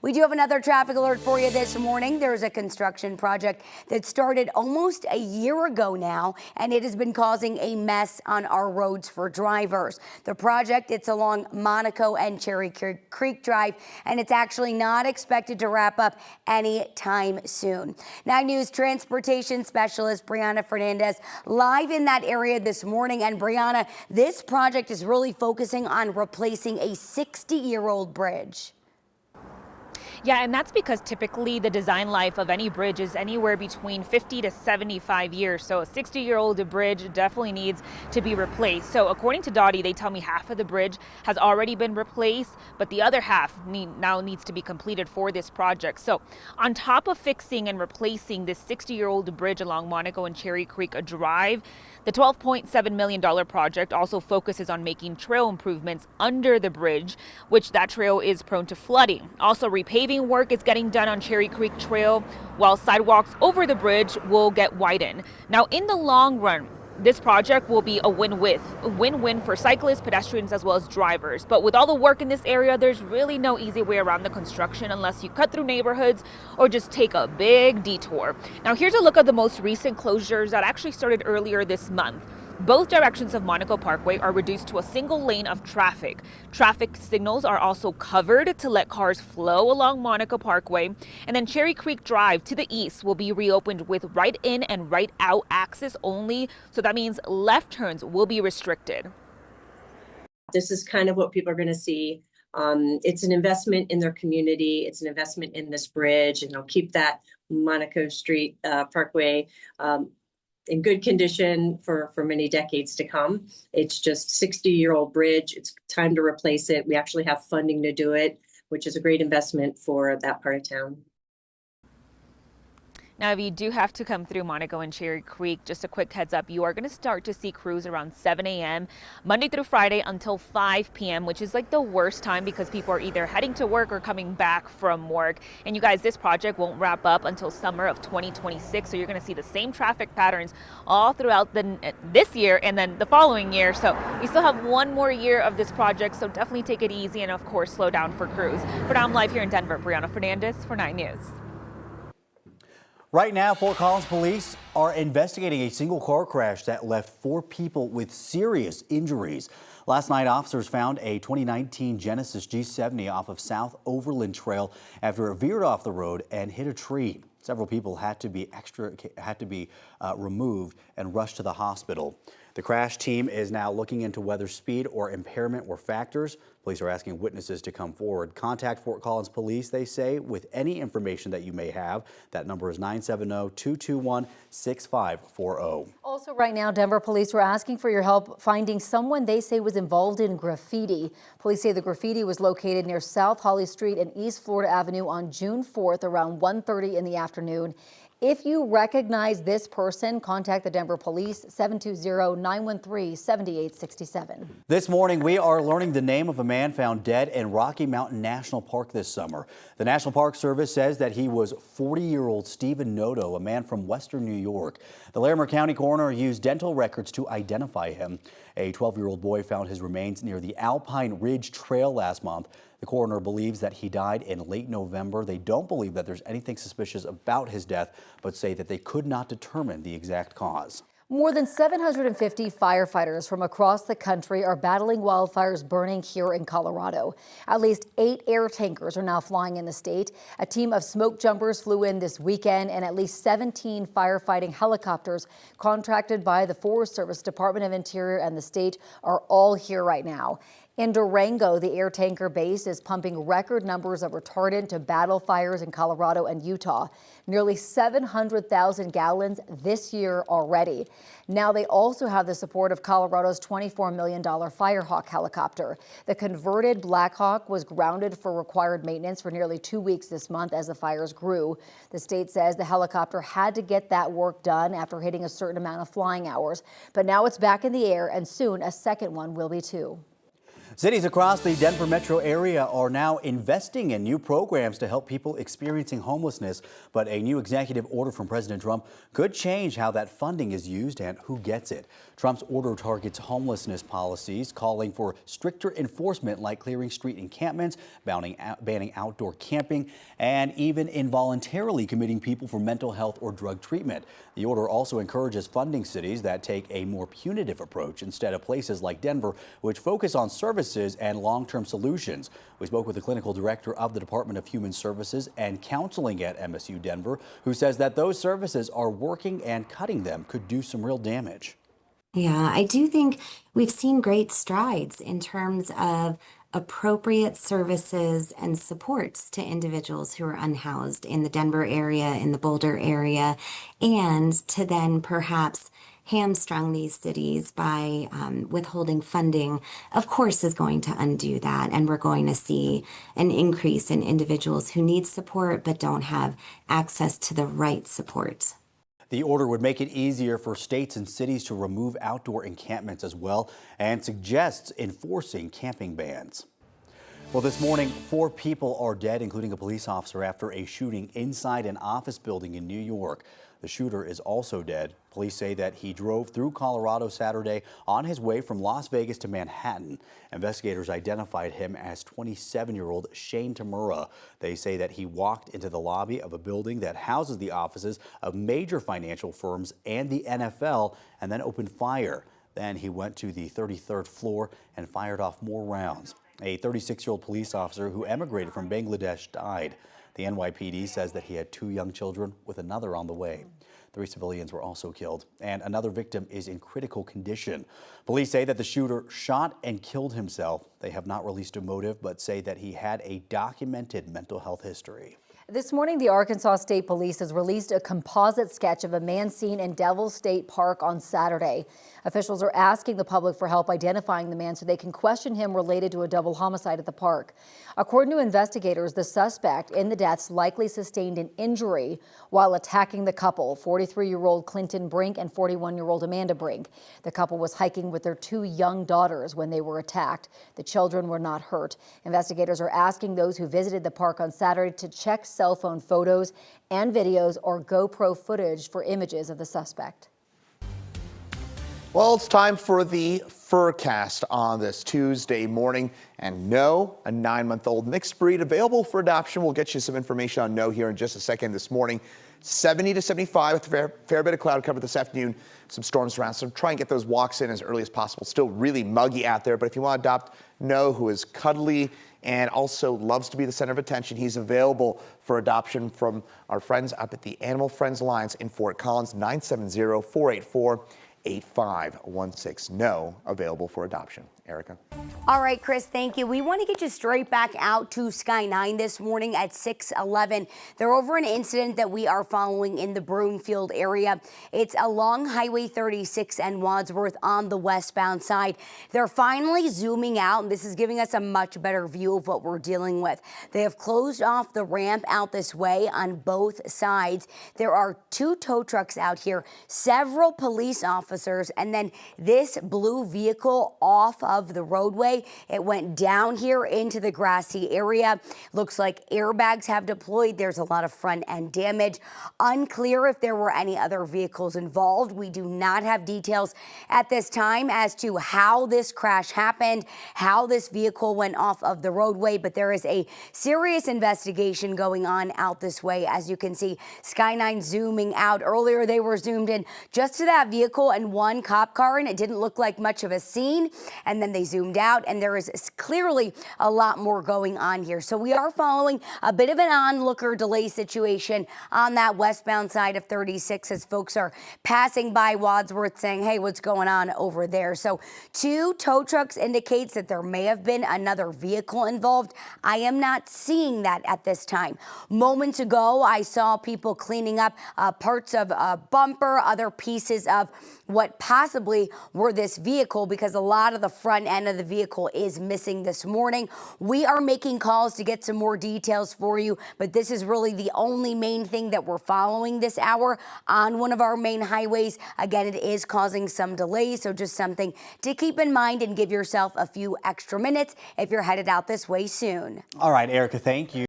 We do have another traffic alert for you this morning. There's a construction project that started almost a year ago now, and it has been causing a mess on our roads for drivers. The project, it's along Monaco and Cherry Creek Drive, and it's actually not expected to wrap up anytime soon. 9 News transportation specialist Brianna Fernandez live in that area this morning. And Brianna, this project is really focusing on replacing a 60-year-old bridge. Yeah, and that's because typically the design life of any bridge is anywhere between 50 to 75 years. So a 60-year-old bridge definitely needs to be replaced. So according to Dottie, they tell me half of the bridge has already been replaced, but the other half now needs to be completed for this project. So on top of fixing and replacing this 60-year-old bridge along Monaco and Cherry Creek Drive, the $12.7 million project also focuses on making trail improvements under the bridge, which that trail is prone to flooding. Also, repaving work is getting done on Cherry Creek Trail, while sidewalks over the bridge will get widened. Now, in the long run, this project will be a win-win for cyclists, pedestrians, as well as drivers. But with all the work in this area, there's really no easy way around the construction unless you cut through neighborhoods or just take a big detour. Now, here's a look at the most recent closures that actually started earlier this month. Both directions of Monaco Parkway are reduced to a single lane of traffic. Traffic signals are also covered to let cars flow along Monaco Parkway. And then Cherry Creek Drive to the east will be reopened with right in and right out access only. So that means left turns will be restricted. This is kind of what people are going to see. It's an investment in their community. It's an investment in this bridge, and they'll keep that Monaco Street Parkway in good condition for many decades to come. It's just 60-year-old bridge. It's time to replace it. We actually have funding to do it, which is a great investment for that part of town. Now, if you do have to come through Monaco and Cherry Creek, just a quick heads up, you are going to start to see crews around 7 a.m. Monday through Friday until 5 p.m., which is like the worst time because people are either heading to work or coming back from work. And you guys, this project won't wrap up until summer of 2026. So you're going to see the same traffic patterns all throughout this year and then the following year. So we still have one more year of this project. So definitely take it easy and, of course, slow down for crews. For now, I'm live here in Denver. Brianna Fernandez for 9 News. Right now, Fort Collins police are investigating a single car crash that left 4 people with serious injuries. Last night, officers found a 2019 Genesis G70 off of South Overland Trail after it veered off the road and hit a tree. Several people had to be removed and rushed to the hospital. The crash team is now looking into whether speed or impairment were factors. Police are asking witnesses to come forward. Contact Fort Collins Police, they say, with any information that you may have. That number is 970-221-6540. Also right now, Denver police were asking for your help finding someone they say was involved in graffiti. Police say the graffiti was located near South Holly Street and East Florida Avenue on June 4th around 1:30 in the afternoon. If you recognize this person, contact the Denver Police, 720-913-7867. This morning, we are learning the name of a man found dead in Rocky Mountain National Park this summer. The National Park Service says that he was 40-year-old Stephen Noto, a man from Western New York. The Larimer County coroner used dental records to identify him. A 12-year-old boy found his remains near the Alpine Ridge Trail last month. The coroner believes that he died in late November. They don't believe that there's anything suspicious about his death, but say that they could not determine the exact cause. More than 750 firefighters from across the country are battling wildfires burning here in Colorado. At least 8 air tankers are now flying in the state. A team of smoke jumpers flew in this weekend, and at least 17 firefighting helicopters contracted by the Forest Service, Department of Interior, and the state are all here right now. In Durango, the air tanker base is pumping record numbers of retardant to battle fires in Colorado and Utah. Nearly 700,000 gallons this year already. Now they also have the support of Colorado's $24 million Firehawk helicopter. The converted Blackhawk was grounded for required maintenance for nearly 2 weeks this month as the fires grew. The state says the helicopter had to get that work done after hitting a certain amount of flying hours. But now it's back in the air, and soon a second one will be too. Cities across the Denver metro area are now investing in new programs to help people experiencing homelessness. But a new executive order from President Trump could change how that funding is used and who gets it. Trump's order targets homelessness policies, calling for stricter enforcement like clearing street encampments, banning outdoor camping, and even involuntarily committing people for mental health or drug treatment. The order also encourages funding cities that take a more punitive approach instead of places like Denver, which focus on services and long-term solutions. We spoke with the clinical director of the Department of Human Services and Counseling at MSU Denver, who says that those services are working and cutting them could do some real damage. Yeah, I do think we've seen great strides in terms of appropriate services and supports to individuals who are unhoused in the Denver area, in the Boulder area, and to then perhaps hamstrung these cities by withholding funding, of course, is going to undo that. And we're going to see an increase in individuals who need support but don't have access to the right support. The order would make it easier for states and cities to remove outdoor encampments as well, and suggests enforcing camping bans. Well, this morning, 4 people are dead, including a police officer, after a shooting inside an office building in New York. The shooter is also dead. Police say that he drove through Colorado Saturday on his way from Las Vegas to Manhattan. Investigators identified him as 27-year-old Shane Tamura. They say that he walked into the lobby of a building that houses the offices of major financial firms and the NFL and then opened fire. Then he went to the 33rd floor and fired off more rounds. A 36-year-old police officer who emigrated from Bangladesh died. The NYPD says that he had 2 young children with another on the way. 3 civilians were also killed, and another victim is in critical condition. Police say that the shooter shot and killed himself. They have not released a motive, but say that he had a documented mental health history. This morning, the Arkansas State Police has released a composite sketch of a man seen in Devil State Park on Saturday. Officials are asking the public for help identifying the man so they can question him related to a double homicide at the park. According to investigators, the suspect in the deaths likely sustained an injury while attacking the couple, 43-year-old Clinton Brink and 41-year-old Amanda Brink. The couple was hiking with their 2 young daughters when they were attacked. The children were not hurt. Investigators are asking those who visited the park on Saturday to check cell phone photos and videos or GoPro footage for images of the suspect. Well, it's time for the Furcast on this Tuesday morning. And No, a 9-month-old mixed breed available for adoption. We'll get you some information on No here in just a second. This morning, 70 to 75 with a fair bit of cloud cover this afternoon. Some storms around, so try and get those walks in as early as possible. Still really muggy out there, but if you want to adopt No, who is cuddly and also loves to be the center of attention, he's available for adoption from our friends up at the Animal Friends Alliance in Fort Collins, 970-484-8516. No, available for adoption. Erica. All right, Chris, thank you. We want to get you straight back out to Sky 9 this morning at 6:11. They're over an incident that we are following in the Broomfield area. It's along Highway 36 and Wadsworth on the westbound side. They're finally zooming out, and this is giving us a much better view of what we're dealing with. They have closed off the ramp out this way on both sides. There are 2 tow trucks out here, several police officers, and then this blue vehicle off of the roadway. It went down here into the grassy area. Looks like airbags have deployed. There's a lot of front end damage. Unclear if there were any other vehicles involved. We do not have details at this time as to how this crash happened, how this vehicle went off of the roadway, but there is a serious investigation going on out this way. As you can see, Sky 9 zooming out. Earlier, they were zoomed in just to that vehicle and 1 cop car, and it didn't look like much of a scene. And then they zoomed out, and there is clearly a lot more going on here. So we are following a bit of an onlooker delay situation on that westbound side of 36 as folks are passing by Wadsworth saying, hey, what's going on over there? So 2 tow trucks indicates that there may have been another vehicle involved. I am not seeing that at this time. Moments ago, I saw people cleaning up parts of a bumper, other pieces of what possibly were this vehicle, because a lot of the front front end of the vehicle is missing this morning. We are making calls to get some more details for you, but this is really the only main thing that we're following this hour on one of our main highways. Again, it is causing some delays, so just something to keep in mind and give yourself a few extra minutes if you're headed out this way soon. All right, Erica, thank you.